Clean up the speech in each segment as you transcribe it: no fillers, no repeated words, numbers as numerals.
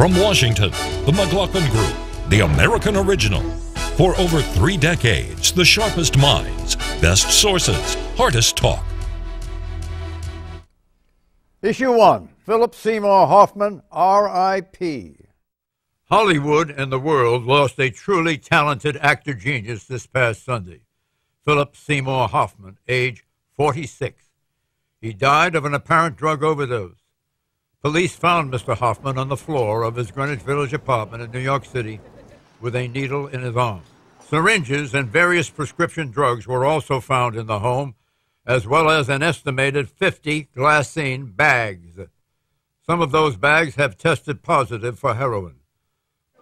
From Washington, the McLaughlin Group, the American original. For over 3 decades, the sharpest minds, best sources, hardest talk. Issue 1, Philip Seymour Hoffman, R.I.P. Hollywood and the world lost a truly talented actor genius this past Sunday. Philip Seymour Hoffman, age 46. He died of an apparent drug overdose. Police found Mr. Hoffman on the floor of his Greenwich Village apartment in New York City with a needle in his arm. Syringes and various prescription drugs were also found in the home, as well as an estimated 50 glassine bags. Some of those bags have tested positive for heroin.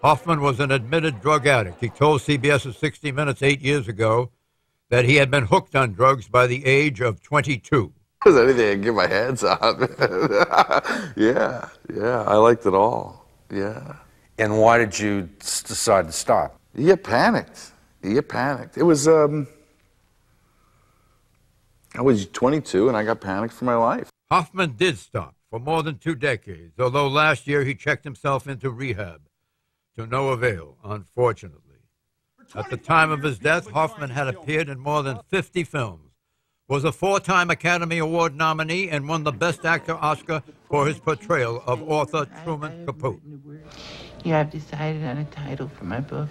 Hoffman was an admitted drug addict. He told CBS's 60 Minutes 8 years ago that he had been hooked on drugs by the age of 22. There's anything I can get my hands on. Yeah, I liked it all. Yeah. And why did you decide to stop? You get panicked. It was, I was 22 and I got panicked for my life. Hoffman did stop for more than 2 decades, although last year he checked himself into rehab to no avail, unfortunately. At the time of his death, Hoffman had appeared in more than 50 films, was a 4-time Academy Award nominee, and won the Best Actor Oscar for his portrayal of author Truman Capote. Yeah, I've decided on a title for my book.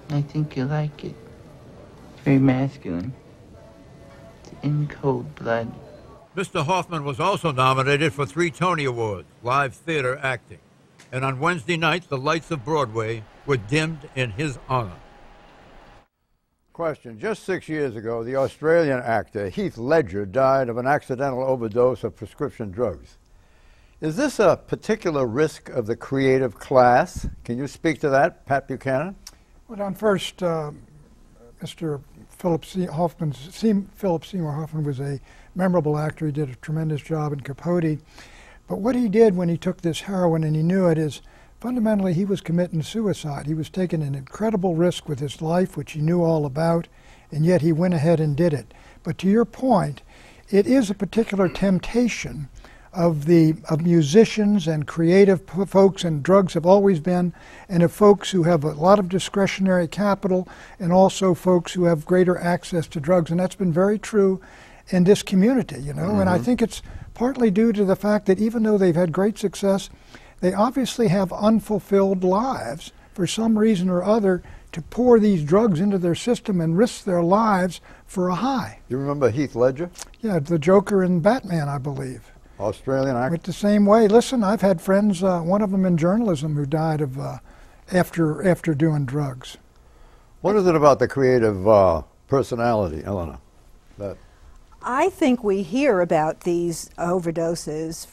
I think you'll like it. It's very masculine. It's in cold blood. Mr. Hoffman was also nominated for 3 Tony Awards, live theater acting. And on Wednesday night, the lights of Broadway were dimmed in his honor. Question. Just 6 years ago, the Australian actor Heath Ledger died of an accidental overdose of prescription drugs. Is this a particular risk of the creative class? Can you speak to that, Pat Buchanan? Well, first, Mr. Philip Seymour Hoffman was a memorable actor. He did a tremendous job in Capote. But what he did when he took this heroin, and he knew it, is fundamentally he was committing suicide. He was taking an incredible risk with his life, which he knew all about, and yet he went ahead and did it. But to your point, it is a particular temptation of musicians and creative folks, and drugs have always been, and of folks who have a lot of discretionary capital, and also folks who have greater access to drugs. And that's been very true in this community, you know. And I think it's partly due to the fact that even though they've had great success, they obviously have unfulfilled lives for some reason or other to pour these drugs into their system and risk their lives for a high. You remember Heath Ledger? Yeah, the Joker in Batman, I believe. Australian actor? Went the same way. Listen, I've had friends, one of them in journalism, who died of after doing drugs. What is it about the creative personality, Eleanor? I think we hear about these overdoses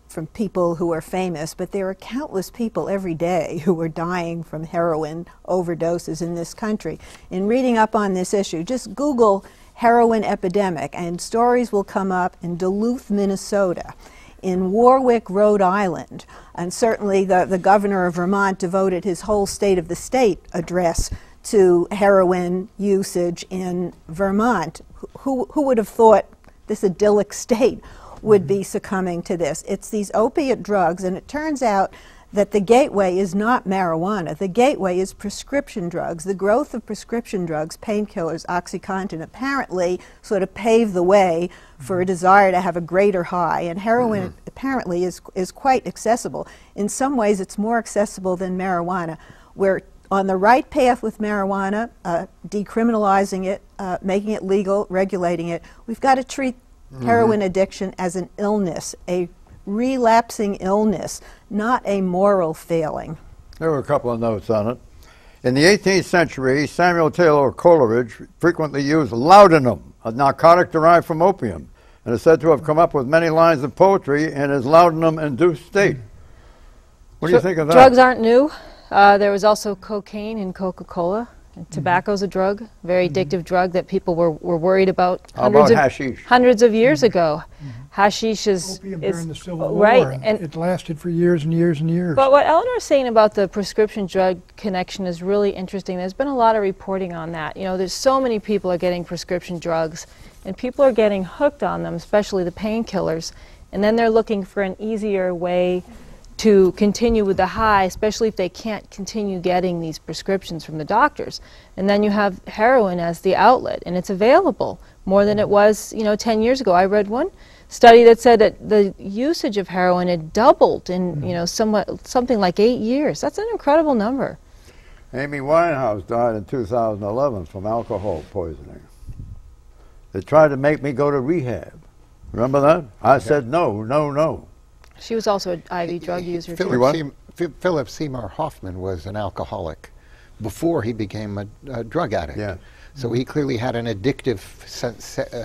from people who are famous, but there are countless people every day who are dying from heroin overdoses in this country. In reading up on this issue, just Google heroin epidemic and stories will come up in Duluth, Minnesota, in Warwick, Rhode Island, and certainly the governor of Vermont devoted his whole State of the State address to heroin usage in Vermont. Who would have thought this idyllic state would be succumbing to this? It's these opiate drugs, and it turns out that the gateway is not marijuana. The gateway is prescription drugs. The growth of prescription drugs, painkillers, OxyContin, apparently sort of paved the way for a desire to have a greater high. And heroin apparently is quite accessible. In some ways, it's more accessible than marijuana. We're on the right path with marijuana, decriminalizing it, making it legal, regulating it. We've got to treat heroin addiction as an illness, a relapsing illness, not a moral failing. There were a couple of notes on it. In the 18th century, Samuel Taylor Coleridge frequently used laudanum, a narcotic derived from opium, and is said to have come up with many lines of poetry in his laudanum-induced state. What do you think of that? Drugs aren't new. There was also cocaine in Coca-Cola. And tobacco's a drug, very addictive drug that people were worried about hundreds of years ago. Hashish is during the Civil War, right, and it lasted for years and years and years. But what Eleanor's saying about the prescription drug connection is really interesting. There's been a lot of reporting on that. You know, there's so many people are getting prescription drugs, and people are getting hooked on them, especially the painkillers, and then they're looking for an easier way to continue with the high, especially if they can't continue getting these prescriptions from the doctors. And then you have heroin as the outlet, and it's available more than it was, 10 years ago. I read one study that said that the usage of heroin had doubled in, something like 8 years. That's an incredible number. Amy Winehouse died in 2011 from alcohol poisoning. They tried to make me go to rehab. Remember that? I said no, no, no. She was also an IV drug user. Philip Seymour Hoffman was an alcoholic before he became a drug addict. Yeah. So he clearly had an addictive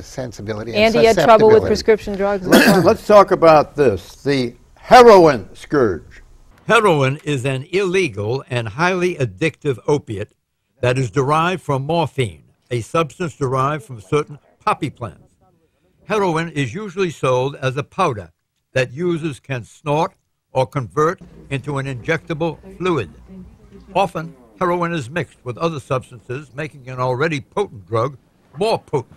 sensibility. And he had trouble with prescription drugs. Let's talk about this, the heroin scourge. Heroin is an illegal and highly addictive opiate that is derived from morphine, a substance derived from certain poppy plants. Heroin is usually sold as a powder that users can snort or convert into an injectable fluid. Often, heroin is mixed with other substances, making an already potent drug more potent.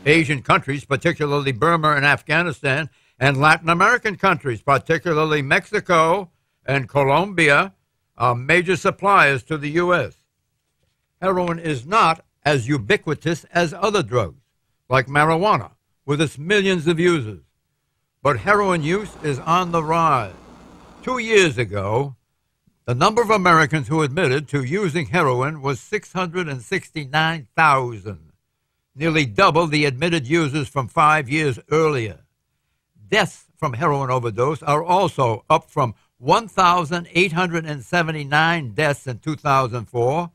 Asian countries, particularly Burma and Afghanistan, and Latin American countries, particularly Mexico and Colombia, are major suppliers to the U.S. Heroin is not as ubiquitous as other drugs, like marijuana, with its millions of users. But heroin use is on the rise. 2 years ago, the number of Americans who admitted to using heroin was 669,000, nearly double the admitted users from 5 years earlier. Deaths from heroin overdose are also up from 1,879 deaths in 2004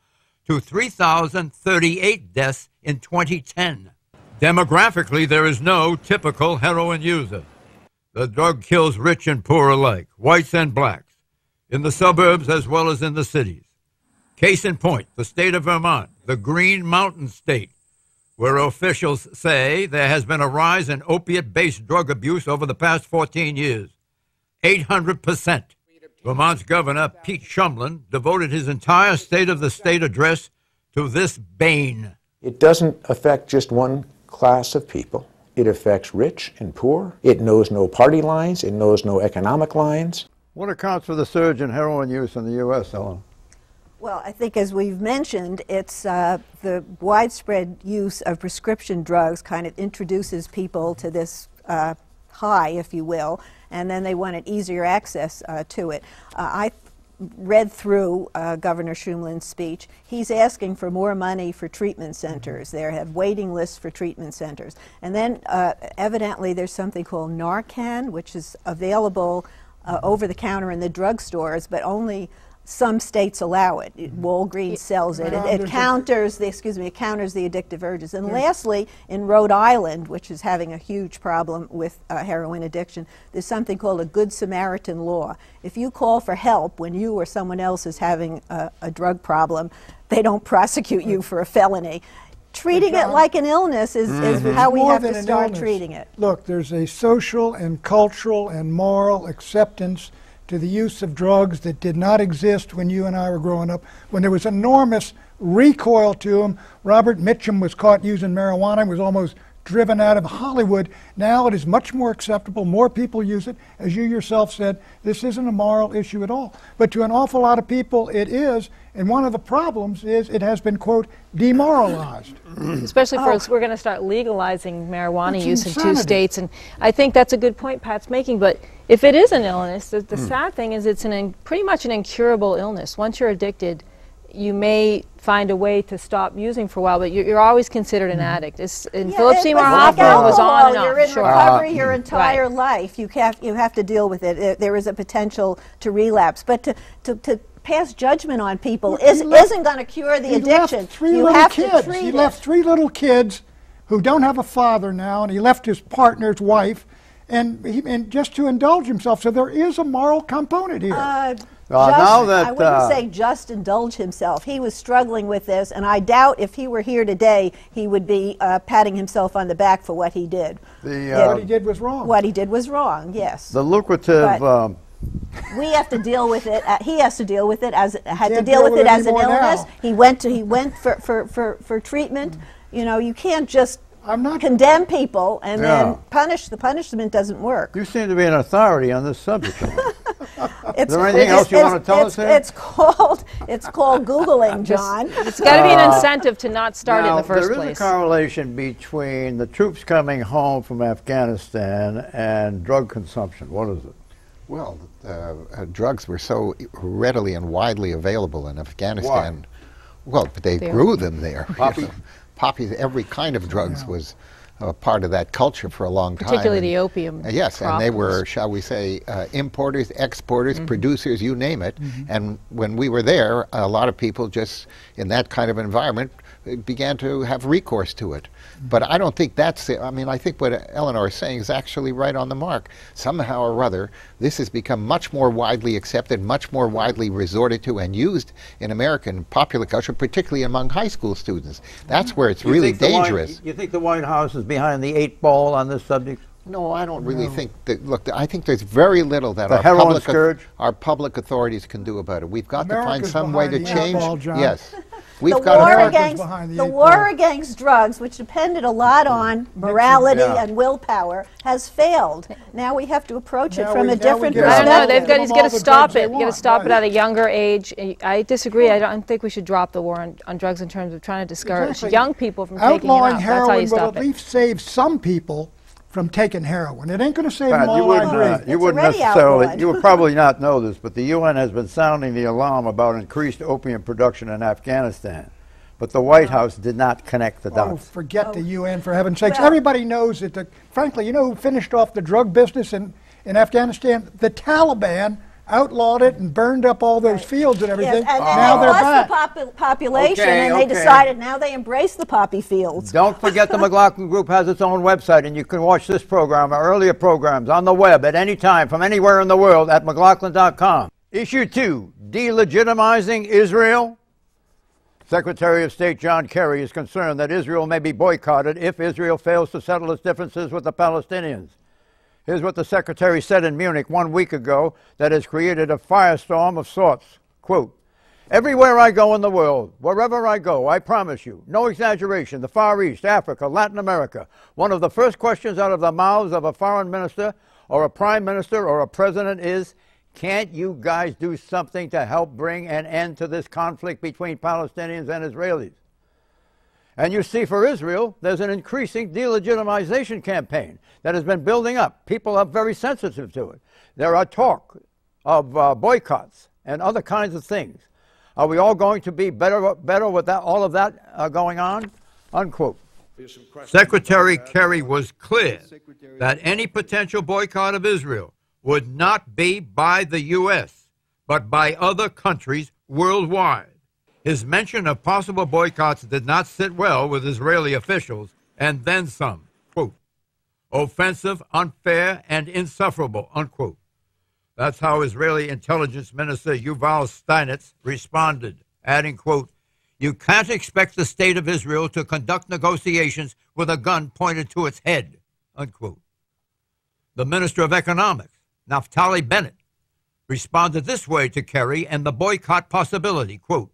to 3,038 deaths in 2010. Demographically, there is no typical heroin user. The drug kills rich and poor alike, whites and blacks, in the suburbs as well as in the cities. Case in point, the state of Vermont, the Green Mountain State, where officials say there has been a rise in opiate-based drug abuse over the past 14 years. 800%. Vermont's Governor, Pete Shumlin, devoted his entire State of the State address to this bane. It doesn't affect just one class of people. It affects rich and poor. It knows no party lines. It knows no economic lines. What accounts for the surge in heroin use in the U.S., Ellen? Well, I think as we've mentioned, it's the widespread use of prescription drugs kind of introduces people to this high, if you will, and then they wanted easier access to it. I read through Governor Shumlin's speech. He's asking for more money for treatment centers. They have waiting lists for treatment centers. And then evidently there's something called Narcan, which is available over the counter in the drugstores, but only some states allow it. Walgreens sells it. It counters the addictive urges. And lastly, in Rhode Island, which is having a huge problem with heroin addiction, there's something called a Good Samaritan law. If you call for help when you or someone else is having a drug problem, they don't prosecute you for a felony. Treating it like an illness is how we have to start treating it. Look, there's a social and cultural and moral acceptance to the use of drugs that did not exist when you and I were growing up, when there was enormous recoil to them. Robert Mitchum was caught using marijuana and was almost driven out of Hollywood. Now it is much more acceptable. More people use it. As you yourself said, this isn't a moral issue at all. But to an awful lot of people, it is. And one of the problems is it has been, quote, demoralized. Especially for us, we're going to start legalizing marijuana use in 2 states. And I think that's a good point Pat's making. But if it is an illness, the sad thing is it's pretty much an incurable illness. Once you're addicted, you may find a way to stop using for a while, but you're always considered an addict. Philip Seymour Hoffman was on and off. You're in recovery your entire life. You have to deal with it. There is a potential to relapse. But to pass judgment on people isn't going to cure the addiction. You have to treat it. He left 3 little kids who don't have a father now, and he left his partner's wife, and just to indulge himself. So there is a moral component here. I wouldn't say just indulge himself. He was struggling with this, and I doubt if he were here today, he would be patting himself on the back for what he did. What he did was wrong. What he did was wrong, yes. The lucrative... we have to deal with it. He has to deal with it as an illness. Now. He went for treatment. You know, you can't just condemn people and then punish. The punishment doesn't work. You seem to be an authority on this subject. Is there anything else you want to tell us here? It's called Googling, John. It's got to be an incentive to not start it in the first place. There is a correlation between the troops coming home from Afghanistan and drug consumption. What is it? Well, drugs were so readily and widely available in Afghanistan. Why? Well, but they grew them there. Poppy? Poppies, every kind of drugs was part of that culture for a long time. Particularly the opium yes, crop and they were, shall we say, importers, exporters, producers, you name it. And when we were there, a lot of people just, in that kind of environment, began to have recourse to it. But I don't think that's it. I mean, I think what Eleanor is saying is actually right on the mark. Somehow or other, this has become much more widely accepted, much more widely resorted to and used in American popular culture, particularly among high school students. That's where it's really dangerous. You think the White House is behind the 8 ball on this subject? No, I don't really think that. Look, I think there's very little that our public authorities can do about it. We've got to find some way to change. Yes. The war against drugs, which depended a lot on morality and willpower, has failed. Now we have to approach it from a different perspective. I don't know. He's got to stop it. Got to stop it at a younger age. I disagree. I don't think we should drop the war on drugs in terms of trying to discourage young people from taking it out. Outlawing heroin will at least save some people from taking heroin. It ain't going to save them all, I agree. You wouldn't necessarily, you would probably not know this, but the UN has been sounding the alarm about increased opium production in Afghanistan. But the White House did not connect the dots. Oh, forget the UN, for heaven's sakes. Everybody knows that, frankly, you know who finished off the drug business in Afghanistan? The Taliban outlawed it and burned up all those fields and everything. Yes, and now they're back. The population, and they decided now they embrace the poppy fields. Don't forget the McLaughlin Group has its own website, and you can watch this program or earlier programs on the web at any time from anywhere in the world at McLaughlin.com. Issue 2, delegitimizing Israel. Secretary of State John Kerry is concerned that Israel may be boycotted if Israel fails to settle its differences with the Palestinians. Here's what the Secretary said in Munich 1 week ago that has created a firestorm of sorts. Quote, "Everywhere I go in the world, wherever I go, I promise you, no exaggeration, the Far East, Africa, Latin America, one of the first questions out of the mouths of a foreign minister or a prime minister or a president is, can't you guys do something to help bring an end to this conflict between Palestinians and Israelis? And you see, for Israel, there's an increasing delegitimization campaign that has been building up. People are very sensitive to it. There are talk of boycotts and other kinds of things. Are we all going to be better with that, all of that going on? Unquote. Secretary Kerry was clear that any potential boycott of Israel would not be by the U.S., but by other countries worldwide. His mention of possible boycotts did not sit well with Israeli officials, and then some. Quote, offensive, unfair, and insufferable, unquote. That's how Israeli Intelligence Minister Yuval Steinitz responded, adding, quote, you can't expect the state of Israel to conduct negotiations with a gun pointed to its head, unquote. The Minister of Economics, Naftali Bennett, responded this way to Kerry and the boycott possibility, quote,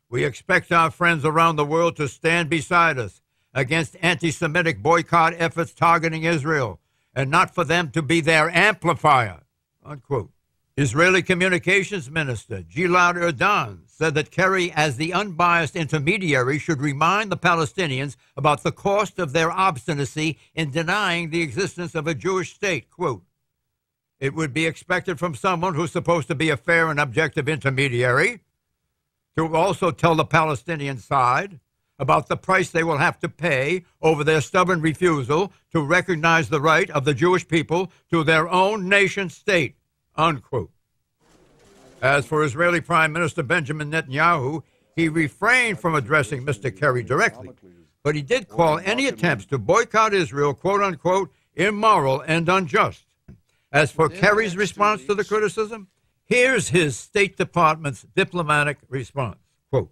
we expect our friends around the world to stand beside us against anti-Semitic boycott efforts targeting Israel, and not for them to be their amplifier, unquote. Israeli Communications Minister Gilad Erdan said that Kerry, as the unbiased intermediary, should remind the Palestinians about the cost of their obstinacy in denying the existence of a Jewish state, quote. It would be expected from someone who's supposed to be a fair and objective intermediary to also tell the Palestinian side about the price they will have to pay over their stubborn refusal to recognize the right of the Jewish people to their own nation state, unquote. As for Israeli Prime Minister Benjamin Netanyahu, he refrained from addressing Mr. Kerry directly, but he did call any attempts to boycott Israel, quote unquote, immoral and unjust. As for Kerry's response to the criticism, here's his State Department's diplomatic response, quote,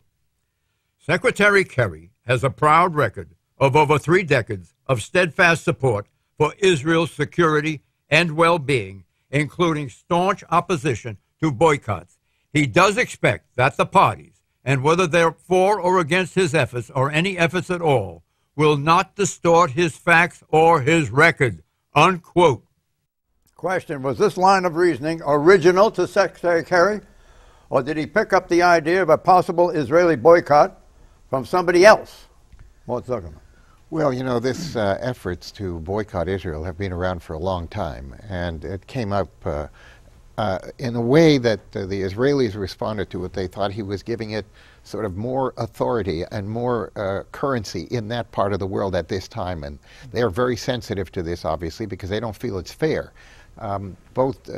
Secretary Kerry has a proud record of over 3 decades of steadfast support for Israel's security and well-being, including staunch opposition to boycotts. He does expect that the parties, and whether they're for or against his efforts or any efforts at all, will not distort his facts or his record, unquote. Question, was this line of reasoning original to Secretary Kerry, or did he pick up the idea of a possible Israeli boycott from somebody else? What's talking? Well, you know, this efforts to boycott Israel have been around for a long time, and it came up in a way that the Israelis responded to it. They thought he was giving it sort of more authority and more currency in that part of the world at this time, and they are very sensitive to this, obviously, because they don't feel it's fair. Both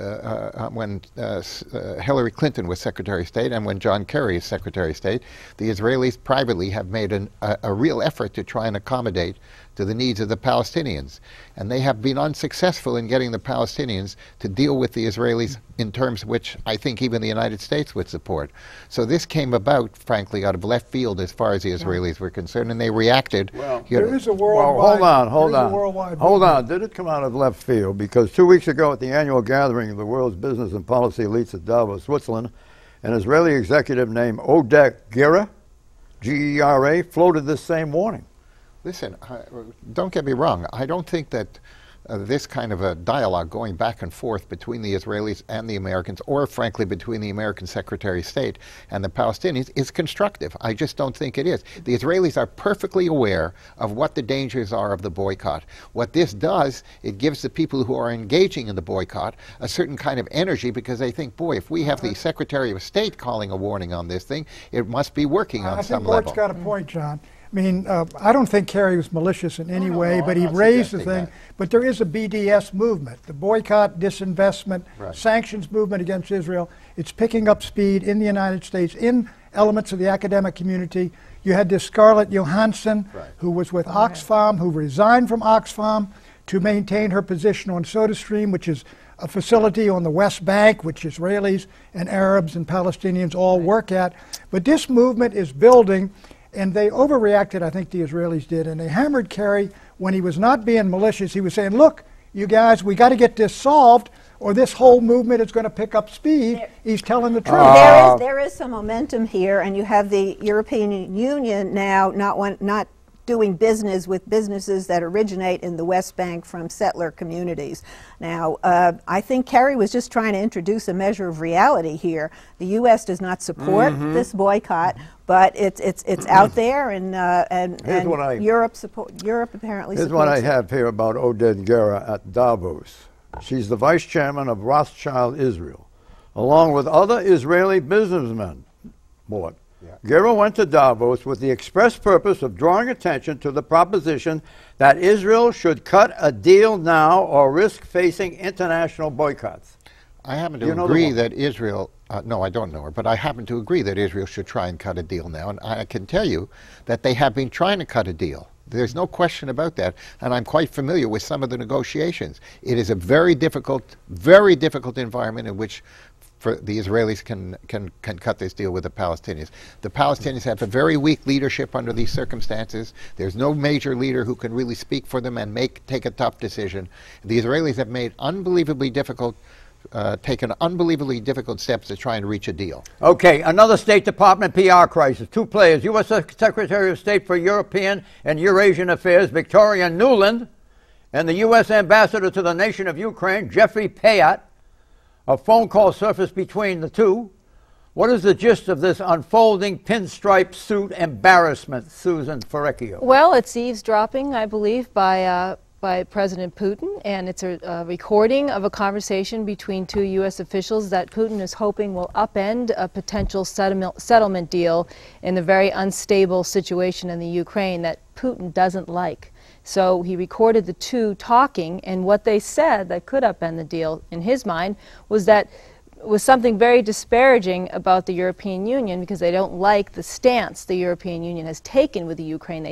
when Hillary Clinton was Secretary of State and when John Kerry is Secretary of State, the Israelis privately have made a real effort to try and accommodate to the needs of the Palestinians. And they have been unsuccessful in getting the Palestinians to deal with the Israelis in terms which I think even the United States would support. So this came about, frankly, out of left field as far as the Israelis were concerned, and they reacted. Well, there is a worldwide... Well, hold on. Did it come out of left field? Because 2 weeks ago at the annual gathering of the world's business and policy elites at Davos, Switzerland, an Israeli executive named Oded Gera, G-E-R-A, floated this same warning. Listen, don't get me wrong. I don't think that this kind of a dialogue going back and forth between the Israelis and the Americans, or frankly between the American Secretary of State and the Palestinians, is constructive. I just don't think it is. The Israelis are perfectly aware of what the dangers are of the boycott. What this does, it gives the people who are engaging in the boycott a certain kind of energy, because they think, boy, if we have the Secretary of State calling a warning on this thing, it must be working on some level. I think Bart's got a point, John. I mean, I don't think Kerry was malicious in any way, but he raised the thing. But there is a BDS movement, the boycott, disinvestment, sanctions movement against Israel. It's picking up speed in the United States, in elements of the academic community. You had this Scarlett Johansson, who was with Oxfam, who resigned from Oxfam to maintain her position on SodaStream, which is a facility on the West Bank, which Israelis and Arabs and Palestinians all work at. But this movement is building. And they overreacted, I think the Israelis did, and they hammered Kerry when he was not being malicious. He was saying, look, you guys, we got to get this solved, or this whole movement is going to pick up speed. He's telling the truth. There is some momentum here, and you have the European Union now not doing business with businesses that originate in the West Bank from settler communities. Now, I think Kerry was just trying to introduce a measure of reality here. The U.S. does not support this boycott, but it's out there, and Europe apparently supports it. Here's what I have here about Oded Gera at Davos. She's the vice chairman of Rothschild Israel, along with other Israeli businessmen. Boy. Gera went to Davos with the express purpose of drawing attention to the proposition that Israel should cut a deal now or risk facing international boycotts. I happen to agree that Israel, no, I don't know her, but I happen to agree that Israel should try and cut a deal now. And I can tell you that they have been trying to cut a deal. There's no question about that. And I'm quite familiar with some of the negotiations. It is a very difficult environment in which the Israelis can cut this deal with the Palestinians. The Palestinians have a very weak leadership under these circumstances. There's no major leader who can really speak for them and take a tough decision. The Israelis have made taken unbelievably difficult steps to try and reach a deal. Okay, another State Department PR crisis. Two players, U.S. Secretary of State for European and Eurasian Affairs, Victoria Nuland, and the U.S. Ambassador to the nation of Ukraine, Jeffrey Payat. A phone call surfaced between the two. What is the gist of this unfolding pinstripe suit embarrassment, Susan Ferrecchio? Well, it's eavesdropping, I believe, by President Putin, and it's a recording of a conversation between two U.S. officials that Putin is hoping will upend a potential settlement deal in the very unstable situation in the Ukraine that Putin doesn't like. So he recorded the two talking, and what they said that could upend the deal, in his mind, was something very disparaging about the European Union, because they don't like the stance the European Union has taken with Ukraine.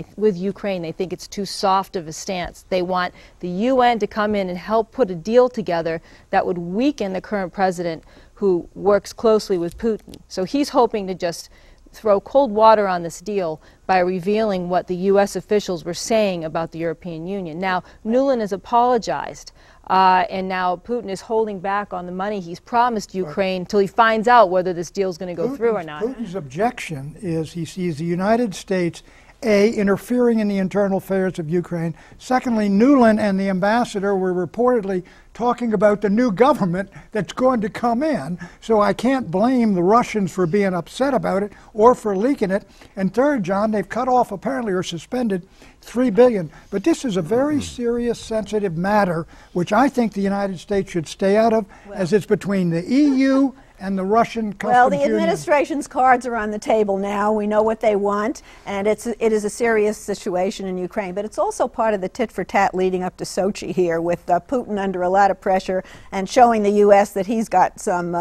They think it's too soft of a stance. They want the UN to come in and help put a deal together that would weaken the current president, who works closely with Putin. So he's hoping to just throw cold water on this deal by revealing what the U.S. officials were saying about the European Union. Now, Nuland has apologized, and now Putin is holding back on the money he's promised Ukraine until he finds out whether this deal is going to go through or not. Putin's objection is he sees the United States A, interfering in the internal affairs of Ukraine. Secondly, Nuland and the ambassador were reportedly talking about the new government that's going to come in. So I can't blame the Russians for being upset about it or for leaking it. And third, John, they've cut off apparently or suspended $3 billion. But this is a very serious, sensitive matter, which I think the United States should stay out of, as it's between the EU and the Russian Customs Well, the Union. administration's cards are on the table now. We know what they want, and it is a serious situation in Ukraine. But it's also part of the tit-for-tat leading up to Sochi here, with Putin under a lot of pressure and showing the U.S. that he's got some,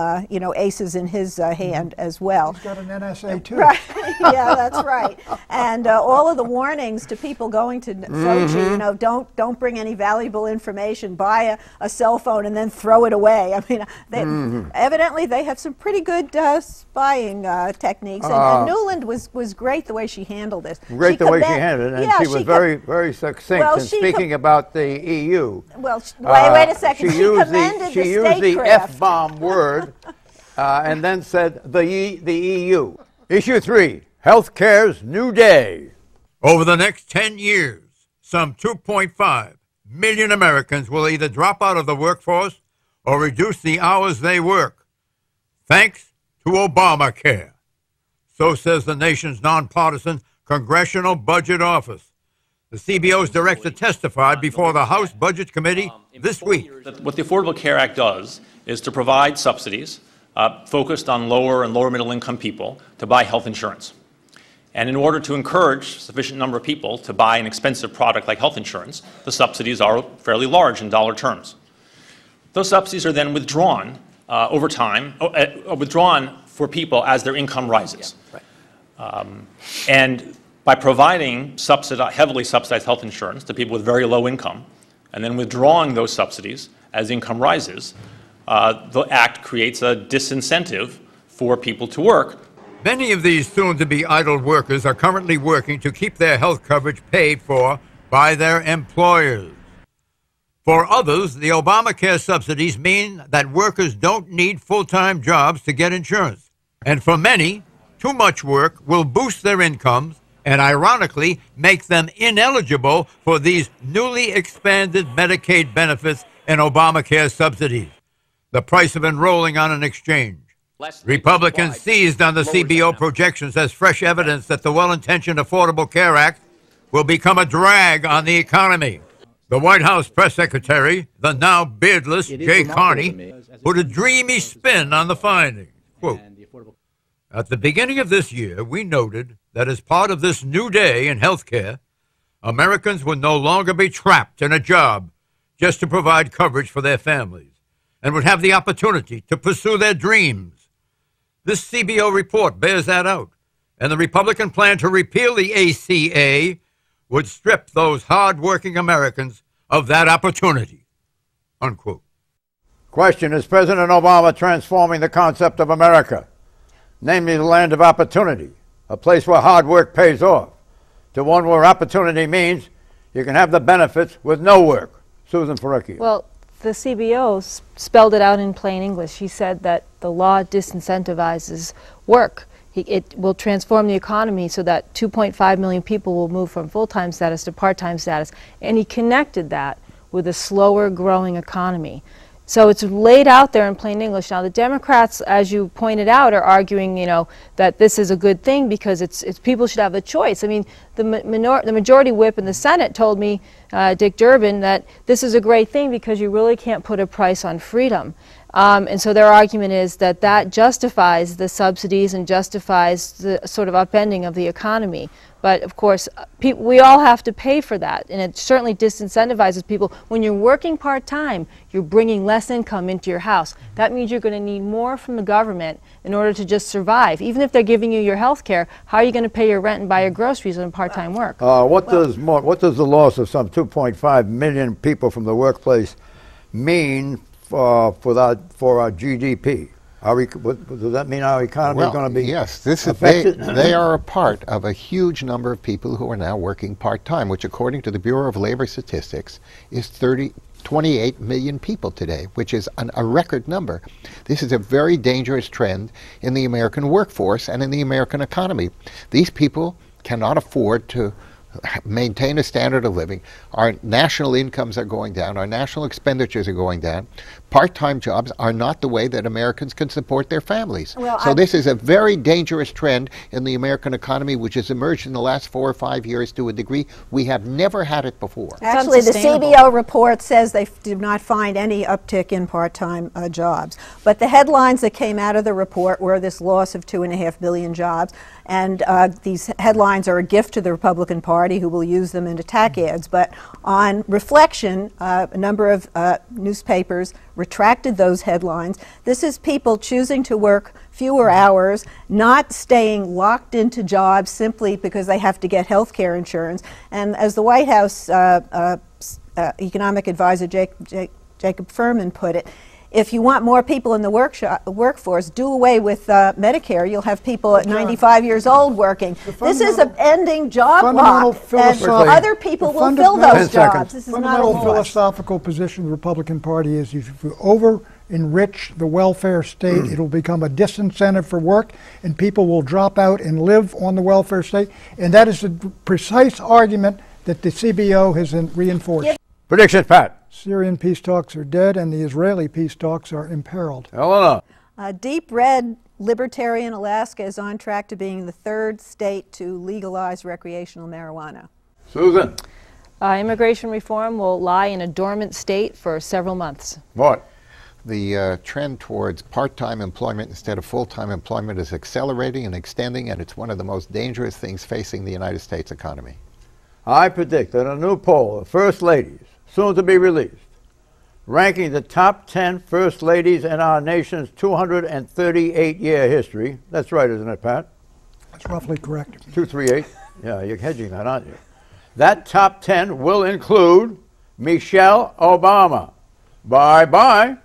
aces in his hand as well. He's got an NSA too. Right. Yeah, that's right. And all of the warnings to people going to Sochi, don't bring any valuable information, buy a cell phone and then throw it away. I mean, evidently they have some pretty good spying techniques, and Nuland was great the way she handled this. Great the way she handled it, and she was very, very succinct in speaking about the EU. Well, wait a second. She commended the She used the F-bomb word and then said the EU. Issue 3, Healthcare's New Day. Over the next 10 years, some 2.5 million Americans will either drop out of the workforce or reduce the hours they work, thanks to Obamacare. So says the nation's nonpartisan Congressional Budget Office. The CBO's director testified before the House Budget Committee this week. What the Affordable Care Act does is to provide subsidies focused on lower and lower middle income people to buy health insurance. And in order to encourage a sufficient number of people to buy an expensive product like health insurance, the subsidies are fairly large in dollar terms. Those subsidies are then withdrawn over time, withdrawn for people as their income rises. Yeah, right. And by providing heavily subsidized health insurance to people with very low income, and then withdrawing those subsidies as income rises, the Act creates a disincentive for people to work. Many of these soon-to-be idle workers are currently working to keep their health coverage paid for by their employers. For others, the Obamacare subsidies mean that workers don't need full-time jobs to get insurance. And for many, too much work will boost their incomes and ironically make them ineligible for these newly expanded Medicaid benefits and Obamacare subsidies, the price of enrolling on an exchange. Republicans seized on the CBO projections as fresh evidence that the well-intentioned Affordable Care Act will become a drag on the economy. The White House press secretary, the now beardless Jay Carney, put a dreamy spin on the findings. Quote, "At the beginning of this year, we noted that as part of this new day in healthcare, Americans would no longer be trapped in a job just to provide coverage for their families and would have the opportunity to pursue their dreams. This CBO report bears that out, and the Republican plan to repeal the ACA would strip those hard-working Americans of that opportunity." Unquote. Question, is President Obama transforming the concept of America, namely the land of opportunity, a place where hard work pays off, to one where opportunity means you can have the benefits with no work? Susan Ferrecchio. Well, the CBO spelled it out in plain English. He said that the law disincentivizes work. It will transform the economy so that 2.5 million people will move from full-time status to part-time status. And he connected that with a slower growing economy. So it's laid out there in plain English. Now the Democrats, as you pointed out, are arguing, that this is a good thing because it's people should have a choice. I mean, the majority whip in the Senate told me, Dick Durbin, that this is a great thing because you really can't put a price on freedom. And so their argument is that that justifies the subsidies and justifies the sort of upending of the economy. But of course, we all have to pay for that, and it certainly disincentivizes people. When you're working part-time, you're bringing less income into your house. That means you're going to need more from the government in order to just survive. Even if they're giving you your health care, how are you going to pay your rent and buy your groceries on part-time work? What does the loss of some 2.5 million people from the workplace mean for our GDP? Does that mean our economy is going to be affected? They are a part of a huge number of people who are now working part-time, which according to the Bureau of Labor Statistics is 28 million people today, which is a record number. This is a very dangerous trend in the American workforce and in the American economy. These people cannot afford to maintain a standard of living. Our national incomes are going down. Our national expenditures are going down. Part-time jobs are not the way that Americans can support their families. Well, so this is a very dangerous trend in the American economy, which has emerged in the last 4 or 5 years to a degree we have never had it before. Actually, the CBO report says they did not find any uptick in part-time jobs. But the headlines that came out of the report were this loss of 2.5 million jobs. And these headlines are a gift to the Republican Party, who will use them in attack ads. But on reflection, a number of newspapers retracted those headlines. This is people choosing to work fewer hours, not staying locked into jobs simply because they have to get health care insurance. And as the White House economic advisor Jacob Furman put it, if you want more people in the workforce, do away with Medicare. You'll have people at 95 years old working. This is an ending job lock, and other people will fill those jobs. This is not a loss. Philosophical position of the Republican Party is if you over-enrich the welfare state, it'll become a disincentive for work, and people will drop out and live on the welfare state. And that is the precise argument that the CBO has reinforced. Predictions, Pat. Syrian peace talks are dead, and the Israeli peace talks are imperiled. Eleanor. Deep red libertarian Alaska is on track to being the 3rd state to legalize recreational marijuana. Susan. Immigration reform will lie in a dormant state for several months. What? The trend towards part-time employment instead of full-time employment is accelerating and extending, and it's one of the most dangerous things facing the United States economy. I predict that a new poll of first ladies, soon to be released, ranking the top 10 first ladies in our nation's 238-year history. That's right, isn't it, Pat? That's roughly correct. 238? Yeah, you're hedging that, aren't you? That top 10 will include Michelle Obama. Bye-bye.